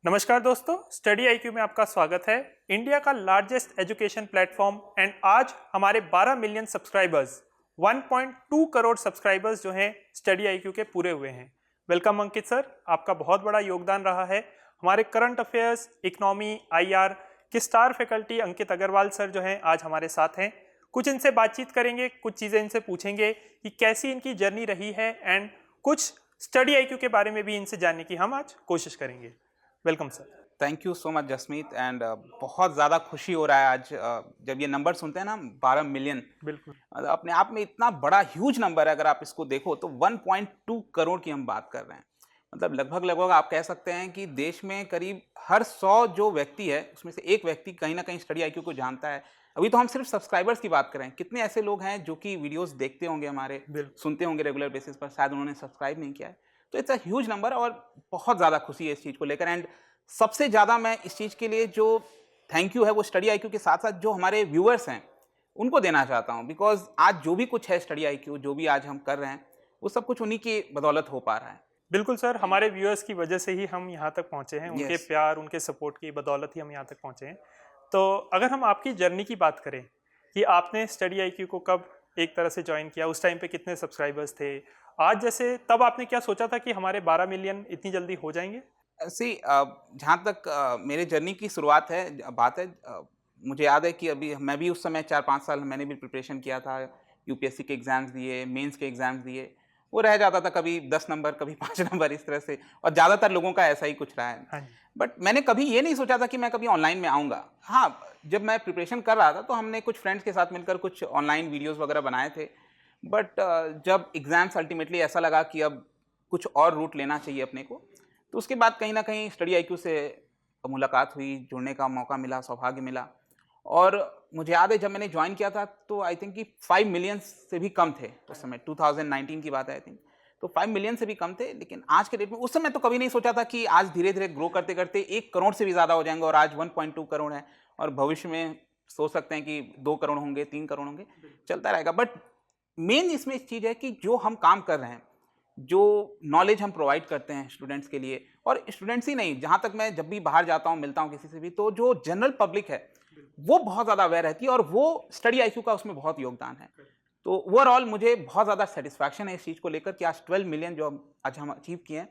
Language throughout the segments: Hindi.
नमस्कार दोस्तों, स्टडी आईक्यू में आपका स्वागत है। इंडिया का लार्जेस्ट एजुकेशन प्लेटफॉर्म एंड आज हमारे 12 मिलियन सब्सक्राइबर्स, 1.2 करोड़ सब्सक्राइबर्स जो हैं स्टडी आईक्यू के पूरे हुए हैं। वेलकम अंकित सर, आपका बहुत बड़ा योगदान रहा है। हमारे करंट अफेयर्स, इकोनॉमी, आईआर के स्टार फैकल्टी अंकित अग्रवाल सर जो हैं आज हमारे साथ हैं। कुछ इनसे बातचीत करेंगे, कुछ चीज़ें इनसे पूछेंगे कि कैसी इनकी जर्नी रही है एंड कुछ स्टडी आईक्यू के बारे में भी इनसे जानने की हम आज कोशिश करेंगे। Welcome sir. Thank you so much Jasmeet and बहुत ज़्यादा खुशी हो रहा है आज जब ये नंबर सुनते हैं ना 12 मिलियन। बिल्कुल। अपने आप में इतना बड़ा ह्यूज नंबर है। अगर आप इसको देखो तो 1.2 करोड़ की हम बात कर रहे हैं। मतलब लगभग आप कह सकते हैं कि देश में करीब हर 100 जो व्यक्ति है उसमें से एक व्यक्ति कहीं ना कहीं स्टडी आईक्यू को जानता है। अभी तो हम सिर्फ सब्सक्राइबर्स की बात करें, कितने ऐसे लोग हैं जो कि वीडियोस देखते होंगे, हमारे सुनते होंगे रेगुलर बेसिस पर, शायद उन्होंने सब्सक्राइब नहीं किया है। तो इट्स अ ह्यूज नंबर और बहुत ज़्यादा खुशी है इस चीज़ को लेकर। एंड सबसे ज़्यादा मैं इस चीज़ के लिए जो थैंक यू है वो स्टडी आईक्यू के साथ साथ जो हमारे व्यूअर्स हैं उनको देना चाहता हूँ। बिकॉज आज जो भी कुछ है स्टडी आईक्यू, जो भी आज हम कर रहे हैं, वो सब कुछ उन्हीं की बदौलत हो पा रहा है। बिल्कुल सर, हमारे व्यूअर्स की वजह से ही हम यहाँ तक पहुँचे हैं। उनके Yes. प्यार, उनके सपोर्ट की बदौलत ही हम यहाँ तक पहुँचे हैं। तो अगर हम आपकी जर्नी की बात करें कि आपने स्टडी आईक्यू को कब एक तरह से ज्वाइन किया, उस टाइम पे कितने सब्सक्राइबर्स थे, आज जैसे तब आपने क्या सोचा था कि हमारे 12 मिलियन इतनी जल्दी हो जाएंगे? सी जहाँ तक मेरे जर्नी की शुरुआत है, बात है, मुझे याद है कि अभी मैं भी उस समय 4-5 साल मैंने भी प्रिपरेशन किया था। यूपीएससी के एग्ज़ाम्स दिए, मेंस के एग्ज़ाम्स दिए। वो रह जाता था कभी 10 नंबर, कभी 5 नंबर, इस तरह से। और ज़्यादातर लोगों का ऐसा ही कुछ रहा है। हाँ जी। बट मैंने कभी ये नहीं सोचा था कि मैं कभी ऑनलाइन में आऊँगा। हाँ, जब मैं प्रिपरेशन कर रहा था तो हमने कुछ फ्रेंड्स के साथ मिलकर कुछ ऑनलाइन वीडियोज़ वगैरह बनाए थे। बट जब एग्ज़ाम्स अल्टीमेटली ऐसा लगा कि अब कुछ और रूट लेना चाहिए अपने को, तो उसके बाद कहीं न कहीं स्टडी आईक्यू से मुलाकात हुई, जुड़ने का मौका मिला, सौभाग्य मिला। और मुझे याद है जब मैंने जॉइन किया था तो आई थिंक कि 5 मिलियन से भी कम थे उस समय। 2019 की बात है आई थिंक। तो 5 मिलियन से भी कम थे। लेकिन आज के डेट में, उस समय तो कभी नहीं सोचा था कि आज धीरे-धीरे ग्रो करते-करते 1 करोड़ से भी ज़्यादा हो जाएँगे और आज 1.2 करोड़ है और भविष्य में सोच सकते हैं कि 2 करोड़ होंगे, 3 करोड़ होंगे, चलता रहेगा। बट मेन इसमें एक चीज़ है कि जो हम काम कर रहे हैं, जो नॉलेज हम प्रोवाइड करते हैं स्टूडेंट्स के लिए, और स्टूडेंट्स ही नहीं, जहाँ तक मैं जब भी बाहर जाता हूँ, मिलता हूँ किसी से भी, तो जो जनरल पब्लिक है वो बहुत ज़्यादा अवेयर रहती है और वो स्टडी आईक्यू का उसमें बहुत योगदान है। तो ओवरऑल मुझे बहुत ज़्यादा सेटिस्फैक्शन है इस चीज़ को लेकर कि आज 12 मिलियन जो आज हम अचीव किए हैं।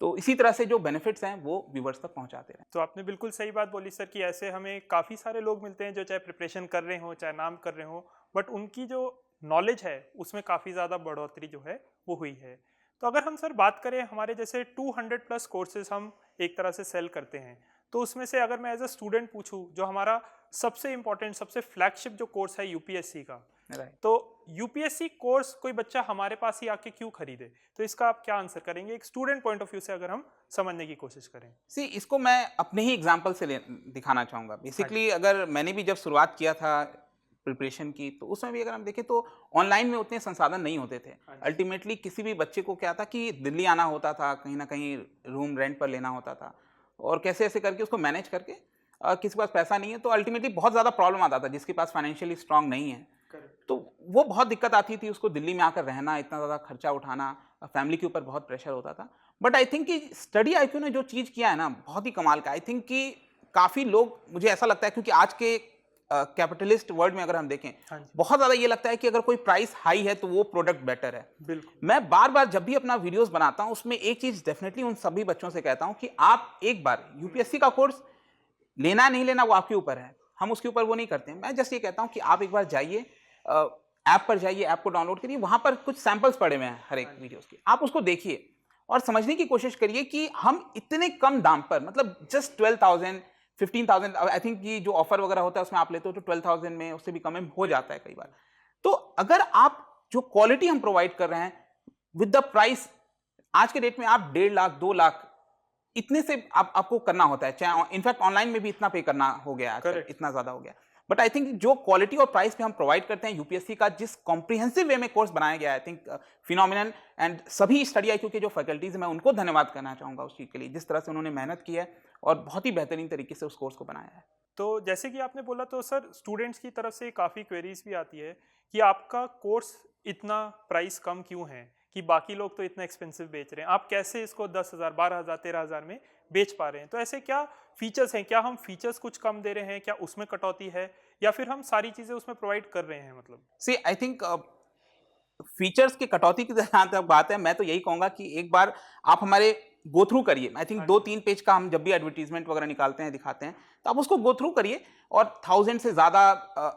तो इसी तरह से जो बेनिफिट्स हैं वो व्यूवर्स तक पहुँचाते रहें। तो आपने बिल्कुल सही बात बोली सर कि ऐसे हमें काफ़ी सारे लोग मिलते हैं जो चाहे प्रिपरेशन कर रहे हों, चाहे नाम कर रहे हों, बट उनकी जो नॉलेज है उसमें काफ़ी ज़्यादा बढ़ोतरी जो है वो हुई है। तो अगर हम सर बात करें, हमारे जैसे 200 प्लस कोर्सेज हम एक तरह से सेल करते हैं, तो उसमें से अगर मैं एज अ स्टूडेंट पूछूं, जो हमारा सबसे इंपॉर्टेंट, सबसे फ्लैगशिप जो कोर्स है यूपीएससी का, राइट। तो यूपीएससी कोर्स कोई बच्चा हमारे पास ही आके क्यों खरीदे? तो इसका आप क्या आंसर करेंगे एक स्टूडेंट पॉइंट ऑफ व्यू से, अगर हम समझने की कोशिश करें? सी इसको मैं अपने ही एग्जांपल से दिखाना चाहूँगा। हाँ जी। बेसिकली अगर मैंने भी जब शुरुआत किया था प्रिपरेशन की, तो उसमें भी अगर हम देखें तो ऑनलाइन में उतने संसाधन नहीं होते थे। हाँ जी। अल्टीमेटली किसी भी बच्चे को क्या था कि दिल्ली आना होता था, कहीं ना कहीं रूम रेंट पर लेना होता था, और कैसे ऐसे करके उसको मैनेज करके, किसी के पास पैसा नहीं है तो अल्टीमेटली बहुत ज़्यादा प्रॉब्लम आता था। जिसके पास फाइनेंशियली स्ट्रांग नहीं है तो वो बहुत दिक्कत आती थी, उसको दिल्ली में आकर रहना, इतना ज़्यादा खर्चा उठाना, फैमिली के ऊपर बहुत प्रेशर होता था। बट आई थिंक कि स्टडी आईक्यू ने जो चीज़ किया है ना, बहुत ही कमाल का। आई थिंक कि काफ़ी लोग, मुझे ऐसा लगता है, क्योंकि आज के कैपिटलिस्ट वर्ल्ड में अगर हम देखें, हाँ जी। बहुत ज़्यादा ये लगता है कि अगर कोई प्राइस हाई है तो वो प्रोडक्ट बेटर है। बिल्कुल। मैं बार बार जब भी अपना वीडियोस बनाता हूँ उसमें एक चीज़ डेफिनेटली उन सभी बच्चों से कहता हूँ कि आप एक बार यूपीएससी का कोर्स लेना नहीं लेना वो आपके ऊपर है, हम उसके ऊपर वो नहीं करते हैं। मैं जस्ट ये कहता हूँ कि आप एक बार जाइए, ऐप पर जाइए, ऐप को डाउनलोड करिए, वहाँ पर कुछ सैंपल्स पड़े हुए हैं हर एक वीडियोस के, आप उसको देखिए और समझने की कोशिश करिए कि हम इतने कम दाम पर, मतलब जस्ट 12,000 15,000, आई थिंक कि जो ऑफर वगैरह होता है उसमें आप लेते हो तो 12,000 में, उससे भी कम में हो जाता है कई बार। तो अगर आप जो क्वालिटी हम प्रोवाइड कर रहे हैं विद द प्राइस, आज के डेट में आप 1.5 लाख 2 लाख इतने से आपको करना होता है, चाहे इनफैक्ट ऑनलाइन में भी इतना पे करना हो गया आजकल, करेक्ट। इतना ज्यादा हो गया। बट आई थिंक जो क्वालिटी और प्राइस पे हम प्रोवाइड करते हैं यूपीएससी का, जिस कॉम्प्रिहेंसिव वे में कोर्स बनाया गया है, आई थिंक फिनोमिनल। एंड सभी स्टडी आईक्यू के जो फैकल्टीज हैं, मैं उनको धन्यवाद करना चाहूंगा उस चीज के लिए, जिस तरह से उन्होंने मेहनत की है और बहुत ही बेहतरीन तरीके से उस कोर्स को बनाया है। तो जैसे कि आपने बोला, तो सर स्टूडेंट्स की तरफ से काफ़ी क्वेरीज भी आती है कि आपका कोर्स इतना प्राइस कम क्यों है, कि बाकी लोग तो इतना एक्सपेंसिव बेच रहे हैं, आप कैसे इसको 10,000, 12,000, 13,000 में बेच पा रहे हैं। तो ऐसे क्या फीचर्स हैं, क्या हम फीचर्स कुछ कम दे रहे हैं, क्या उसमें कटौती है, या फिर हम सारी चीज़ें उसमें प्रोवाइड कर रहे हैं? मतलब सी आई थिंक फीचर्स की कटौती की जहाँ तक बात है, मैं तो यही कहूंगा कि एक बार आप हमारे गो थ्रू करिए। आई थिंक 2-3 पेज का हम जब भी एडवर्टीजमेंट वगैरह निकालते हैं, दिखाते हैं, तो आप उसको गो थ्रू करिए और 1000 से ज़्यादा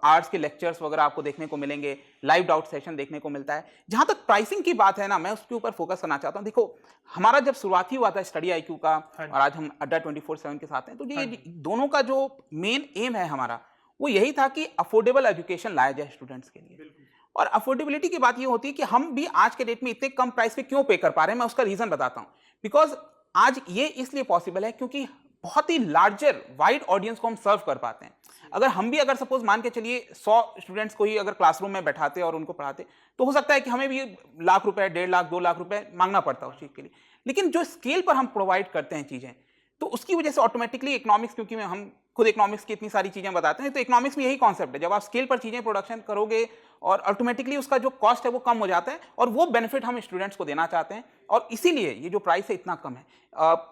आर्ट्स के लेक्चर्स वगैरह आपको देखने को मिलेंगे, लाइव डाउट सेशन देखने को मिलता है। जहाँ तक प्राइसिंग की बात है ना, मैं उसके ऊपर फोकस करना चाहता हूँ। देखो, हमारा जब शुरुआत ही हुआ था स्टडी IQ का और आज हम अड्डा 24/7 के साथ हैं, तो ये दोनों का जो मेन एम है हमारा, वो यही था कि अफोर्डेबल एजुकेशन लाया जाए स्टूडेंट्स के लिए। और अफोर्डेबिलिटी की बात ये होती है कि हम भी आज के डेट में इतने कम प्राइस पे क्यों पे कर पा रहे हैं, मैं उसका रीजन बताता हूं। बिकॉज आज ये इसलिए पॉसिबल है क्योंकि बहुत ही लार्जर वाइड ऑडियंस को हम सर्व कर पाते हैं। अगर सपोज मान के चलिए 100 स्टूडेंट्स को ही अगर क्लासरूम में बैठाते और उनको पढ़ाते, तो हो सकता है कि हमें भी लाख रुपए, 1.5 लाख, 2 लाख रुपए मांगना पड़ता उस चीज के लिए। लेकिन जो स्केल पर हम प्रोवाइड करते हैं चीजें, तो उसकी वजह से ऑटोमेटिकली इकोनॉमिक्स, क्योंकि हम खुद इकोनॉमिक्स की इतनी सारी चीजें बताते हैं, तो इकोनॉमिक्स में यही कॉन्सेप्ट है। जब आप स्केल पर चीजें प्रोडक्शन करोगे और ऑटोमेटिकली उसका जो कॉस्ट है वो कम हो जाता है, और वो बेनिफिट हम स्टूडेंट्स को देना चाहते हैं, और इसीलिए ये जो प्राइस है इतना कम है।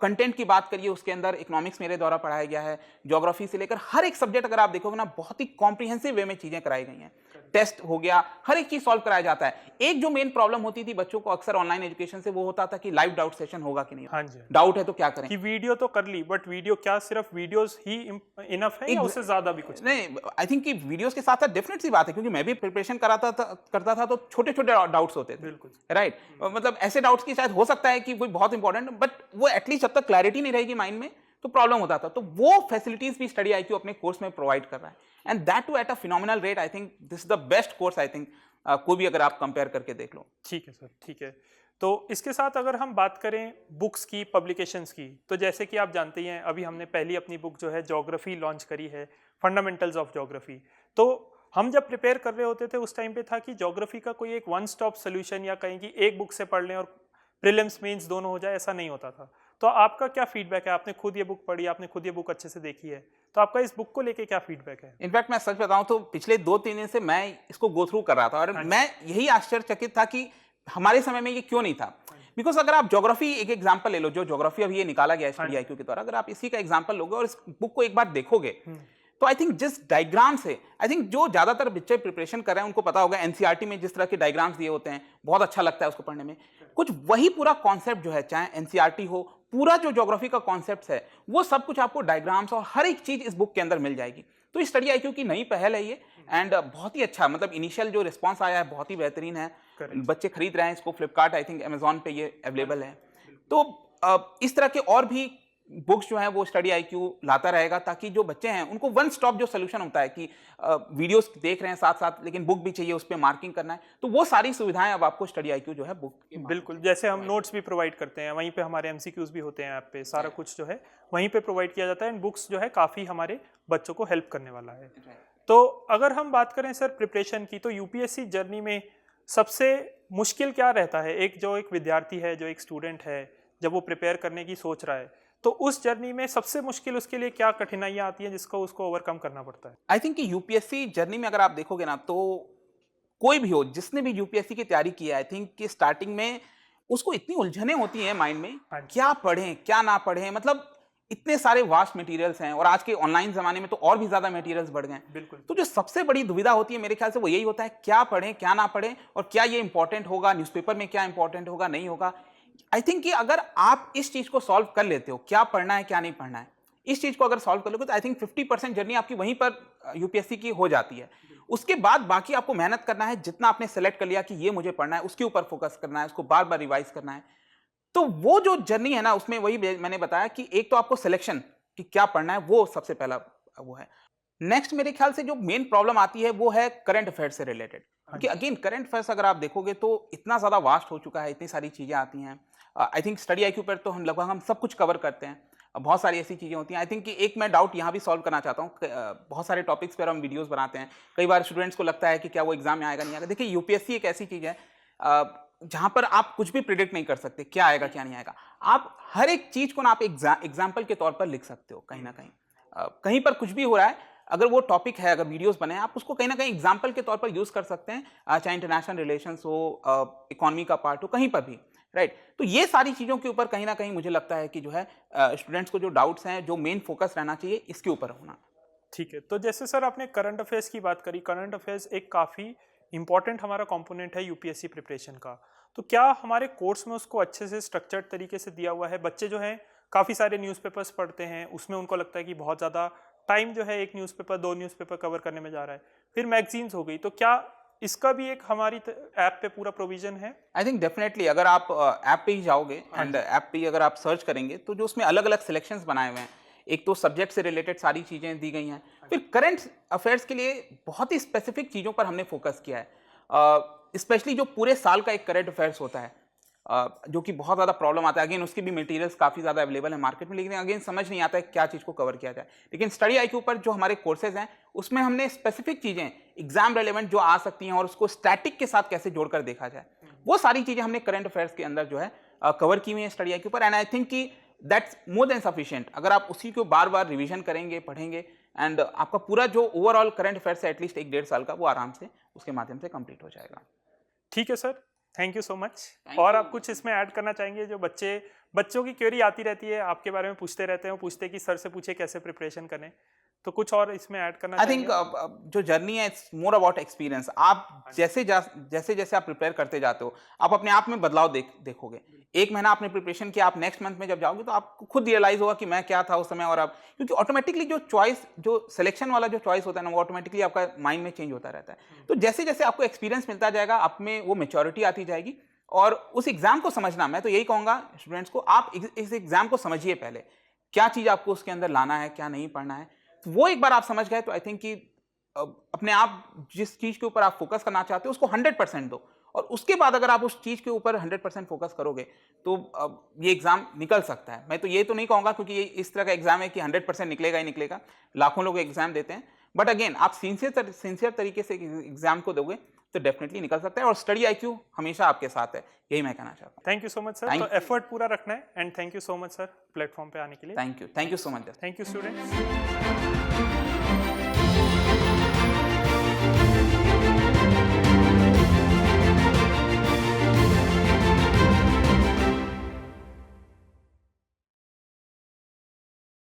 कंटेंट की बात करिए, उसके अंदर इकोनॉमिक्स मेरे द्वारा पढ़ाया गया है, ज्योग्राफी से लेकर हर एक सब्जेक्ट अगर आप देखोगे ना, बहुत ही कॉम्प्रिहेंसिव वे में चीजें कराई गई हैं। टेस्ट हो गया, हर एक चीज सॉल्व कराया जाता है। एक जो मेन प्रॉब्लम होती थी बच्चों को अक्सर ऑनलाइन एजुकेशन से, वो होता था कि लाइव डाउट सेशन होगा कि नहीं। हाँ जी, डाउट है तो क्या करें, कि वीडियो तो कर ली, बट वीडियो क्या सिर्फ वीडियोस ही इनफ है या उससे ज्यादा भी कुछ? नहीं, आई थिंक कि वीडियोस के साथ साथ डेफिनेट सी बात है, क्योंकि मैं भी प्रिपरेशन करता था तो छोटे छोटे डाउट्स होते थे। बिल्कुल राइट, मतलब ऐसे डाउट्स की शायद हो सकता है कि कोई बहुत इंपॉर्टेंट, बट वो एटलीस्ट जब तक क्लैरिटी नहीं रहेगी माइंड में तो प्रॉब्लम होता था। तो वो फैसिलिटीज भी स्टडी IQ अपने कोर्स में प्रोवाइड कर रहा है, and that too at a phenomenal rate. I think this is the best course, I think कोई भी अगर आप कंपेयर करके देख लो। ठीक है सर, ठीक है। तो इसके साथ अगर हम बात करें बुक्स की, पब्लिकेशंस की, तो जैसे कि आप जानते ही हैं, अभी हमने पहली अपनी बुक जो है ज्योग्राफी लॉन्च करी है, फंडामेंटल्स ऑफ ज्योग्राफी। तो हम जब प्रिपेयर कर रहे होते थे उस टाइम पे था कि ज्योग्राफी का कोई एक वन स्टॉप सोल्यूशन, या कहीं की एक बुक से पढ़ लें और प्रीलिम्स मेंस दोनों हो जाए, ऐसा नहीं होता था। तो आपका क्या फीडबैक है? आपने खुद ये बुक पढ़ी, आपने खुद ये बुक अच्छे से देखी है, तो आपका इस बुक को लेके क्या फीडबैक है? इनफैक्ट मैं सच बताऊं तो पिछले 2-3 दिन से मैं इसको गो थ्रू कर रहा था, और मैं यही आश्चर्यचकित था कि हमारे समय में ये क्यों नहीं था। बिकॉज अगर आप ज्योग्राफी एक एग्जांपल ले लो, जो ज्योग्राफी अभी ये निकाला गया है स्टडी IQ के द्वारा, अगर आप इसी का एग्जांपल लोगे और इस बुक को एक बार देखोगे, तो आई थिंक जिस डायग्राम से, आई थिंक जो ज्यादातर बच्चे प्रिपरेशन कर रहे हैं उनको पता होगा, NCERT में जिस तरह के डायग्राम्स दिए होते हैं, बहुत अच्छा लगता है उसको पढ़ने में। कुछ वही पूरा कॉन्सेप्ट जो है, चाहे NCERT हो, पूरा जो ज्योग्राफी का कॉन्सेप्ट है, वो सब कुछ आपको डायग्राम्स और हर एक चीज इस बुक के अंदर मिल जाएगी। तो स्टडी IQ की नई पहल है ये, एंड बहुत ही अच्छा, मतलब इनिशियल जो रिस्पॉन्स आया है बहुत ही बेहतरीन है। बच्चे खरीद रहे हैं इसको, फ्लिपकार्ट, आई थिंक अमेजॉन पे ये अवेलेबल है। तो इस तरह के और भी बुक्स जो हैं वो स्टडी IQ लाता रहेगा, ताकि जो बच्चे हैं उनको वन स्टॉप जो सोल्यूशन होता है कि वीडियोस देख रहे हैं साथ साथ, लेकिन बुक भी चाहिए, उस पर मार्किंग करना है, तो वो सारी सुविधाएं अब आपको स्टडी IQ जो है बुक। बिल्कुल, जैसे हम नोट्स भी प्रोवाइड करते हैं, वहीं पे हमारे MCQs भी होते हैं ऐप पे, सारा कुछ जो है वहीं पे प्रोवाइड किया जाता है, एंड बुक्स जो है काफ़ी हमारे बच्चों को हेल्प करने वाला है। तो अगर हम बात करें सर प्रिपरेशन की, तो UPSC जर्नी में सबसे मुश्किल क्या रहता है? एक विद्यार्थी है, जो एक स्टूडेंट है, जब वो प्रिपेयर करने की सोच रहा है, तो उस जर्नी में सबसे मुश्किल उसके लिए क्या कठिनाइयां आती हैं जिसको उसको ओवरकम करना पड़ता है? आई थिंक कि UPSC जर्नी में अगर आप देखोगे ना, तो कोई भी हो जिसने भी UPSC की तैयारी की है, आई थिंक कि स्टार्टिंग में उसको इतनी उलझने होती हैं माइंड में, क्या पढ़ें क्या ना पढ़ें, मतलब इतने सारे वास्ट मटेरियल्स हैं, और आज के ऑनलाइन जमाने में तो और भी ज्यादा मटेरियल्स बढ़ गए। बिल्कुल। तो जो सबसे बड़ी दुविधा होती है मेरे ख्याल से वो यही होता है, क्या पढ़ें क्या ना पढ़ें, और क्या ये इंपॉर्टेंट होगा, न्यूज़पेपर में क्या इंपॉर्टेंट होगा, नहीं होगा। आई थिंक कि अगर आप इस चीज को सॉल्व कर लेते हो, क्या पढ़ना है क्या नहीं पढ़ना है, इस चीज को अगर सॉल्व कर लोगे, तो आई थिंक 50% जर्नी आपकी वहीं पर UPSC की हो जाती है। उसके बाद बाकी आपको मेहनत करना है, जितना आपने सेलेक्ट कर लिया कि ये मुझे पढ़ना है, उसके ऊपर फोकस करना है, उसको बार बार रिवाइज करना है। तो वो जो जर्नी है ना, उसमें वही मैंने बताया कि एक तो आपको सिलेक्शन कि क्या पढ़ना है, वो सबसे पहला वो है। नेक्स्ट मेरे ख्याल से जो मेन प्रॉब्लम आती है वो है करंट अफेयर्स से रिलेटेड, क्योंकि अगेन करंट अफेयर्स अगर आप देखोगे तो इतना ज्यादा वास्ट हो चुका है, इतनी सारी चीजें आती हैं। आई थिंक स्टडी IQ पर तो हम सब कुछ कवर करते हैं, बहुत सारी ऐसी चीजें होती हैं। आई थिंक कि एक मैं डाउट यहाँ भी सॉल्व करना चाहता हूँ, बहुत सारे टॉपिक्स पर हम वीडियोस बनाते हैं, कई बार स्टूडेंट्स को लगता है कि क्या वो एग्जाम में आएगा नहीं आएगा। देखिए UPSC एक ऐसी चीज है जहां पर आप कुछ भी प्रिडिक्ट नहीं कर सकते क्या आएगा क्या नहीं आएगा। आप हर एक चीज को ना आप एग्जाम्पल के तौर पर लिख सकते हो, कहीं ना कहीं कहीं पर कुछ भी हो रहा है, अगर वो टॉपिक है, अगर वीडियोस बने, आप उसको कहीं ना कहीं एग्जाम्पल के तौर पर यूज कर सकते हैं, चाहे इंटरनेशनल रिलेशंस हो, इकोनॉमी का पार्ट हो, कहीं पर भी। राइट। तो ये सारी चीज़ों के ऊपर कहीं ना कहीं मुझे लगता है कि जो है स्टूडेंट्स को जो डाउट्स हैं, जो मेन फोकस रहना चाहिए इसके ऊपर होना। ठीक है, तो जैसे सर आपने करंट अफेयर्स की बात करी, करंट अफेयर्स एक काफ़ी इंपॉर्टेंट हमारा कंपोनेंट है यूपीएससी प्रिपरेशन का, तो क्या हमारे कोर्स में उसको अच्छे से स्ट्रक्चर्ड तरीके से दिया हुआ है? बच्चे जो हैं काफ़ी सारे न्यूज़पेपर्स पढ़ते हैं, उसमें उनको लगता है कि बहुत ज़्यादा टाइम जो है एक न्यूज़पेपर 2 न्यूज़पेपर कवर करने में जा रहा है, फिर मैगजीन्स हो गई, तो क्या इसका भी एक हमारी ऐप पे पूरा प्रोविजन है? आई थिंक डेफिनेटली अगर आप ऐप पे ही जाओगे एंड ऐप पे ही अगर आप सर्च करेंगे तो जो उसमें अलग अलग सिलेक्शंस बनाए हुए हैं, एक तो सब्जेक्ट से रिलेटेड सारी चीज़ें दी गई हैं, फिर करंट अफेयर्स के लिए बहुत ही स्पेसिफिक चीज़ों पर हमने फोकस किया है। स्पेशली जो पूरे साल का एक करंट अफेयर्स होता है, जो कि बहुत ज़्यादा प्रॉब्लम आता है, अगेन उसके भी मटेरियल्स काफ़ी ज़्यादा अवेलेबल है मार्केट में, लेकिन अगेन समझ नहीं आता है क्या चीज़ को कवर किया जाए। लेकिन स्टडी आई क्यू पर जो हमारे कोर्सेज हैं उसमें हमने स्पेसिफिक चीज़ें एग्जाम रेलेवेंट जो आ सकती हैं और उसको स्टैटिक के साथ कैसे जोड़कर देखा जाए, वो सारी चीज़ें हमने करंट अफेयर्स के अंदर जो है कवर की हुई है स्टडी आई क्यू पर। एंड आई थिंक कि दैट्स मोर देन सफिशिएंट। अगर आप उसी को बार बार रिविजन करेंगे, पढ़ेंगे, एंड आपका पूरा जो ओवरऑल करंट अफेयर्स है एटलीस्ट 1-1.5 साल का, वो आराम से उसके माध्यम से कंप्लीट हो जाएगा। ठीक है sir, thank you so much. और आप कुछ इसमें ऐड करना चाहेंगे? जो बच्चों की क्वेरी आती रहती है, आपके बारे में पूछते रहते हैं, वो पूछते हैं कि सर से पूछे कैसे प्रिपरेशन करें, तो कुछ और इसमें ऐड करना आई थिंक जो जर्नी है इट्स मोर अबाउट एक्सपीरियंस। आप जैसे जैसे आप प्रिपेयर करते जाते हो, आप अपने आप में बदलाव देखोगे। एक महीना आपने प्रिपरेशन किया, आप नेक्स्ट मंथ में जब जाओगे तो आपको खुद रियलाइज होगा कि मैं क्या था उस समय, और आप, क्योंकि ऑटोमेटिकली जो चॉइस, जो सिलेक्शन वाला जो चॉइस होता है ना, वो ऑटोमेटिकली आपका माइंड में चेंज होता रहता है। तो जैसे जैसे आपको एक्सपीरियंस मिलता जाएगा, आप में वो मेच्योरिटी आती जाएगी, और उस एग्जाम को समझना, मैं तो यही कहूँगा स्टूडेंट्स को, आप इस एग्जाम को समझिए पहले, क्या चीज़ आपको उसके अंदर लाना है, क्या नहीं पढ़ना है। तो वो एक बार आप समझ गए तो आई थिंक कि अपने आप जिस चीज़ के ऊपर आप फोकस करना चाहते हो उसको 100% दो, और उसके बाद अगर आप उस चीज़ के ऊपर 100% फोकस करोगे तो ये एग्ज़ाम निकल सकता है। मैं तो ये तो नहीं कहूँगा, क्योंकि ये इस तरह का एग्ज़ाम है कि 100% निकलेगा ही निकलेगा, लाखों लोग एग्ज़ाम देते हैं, बट अगेन आप सिंसियर तरीके से एग्ज़ाम को दोगे तो डेफिनेटली निकल सकता है। और स्टडी आईक्यू हमेशा आपके साथ है, यही मैं कहना चाहता हूँ। Thank you so much sir, तो एफर्ट पूरा रखना है, and thank you so much sir platform पे आने के लिए। Thank you so much. Thank you students.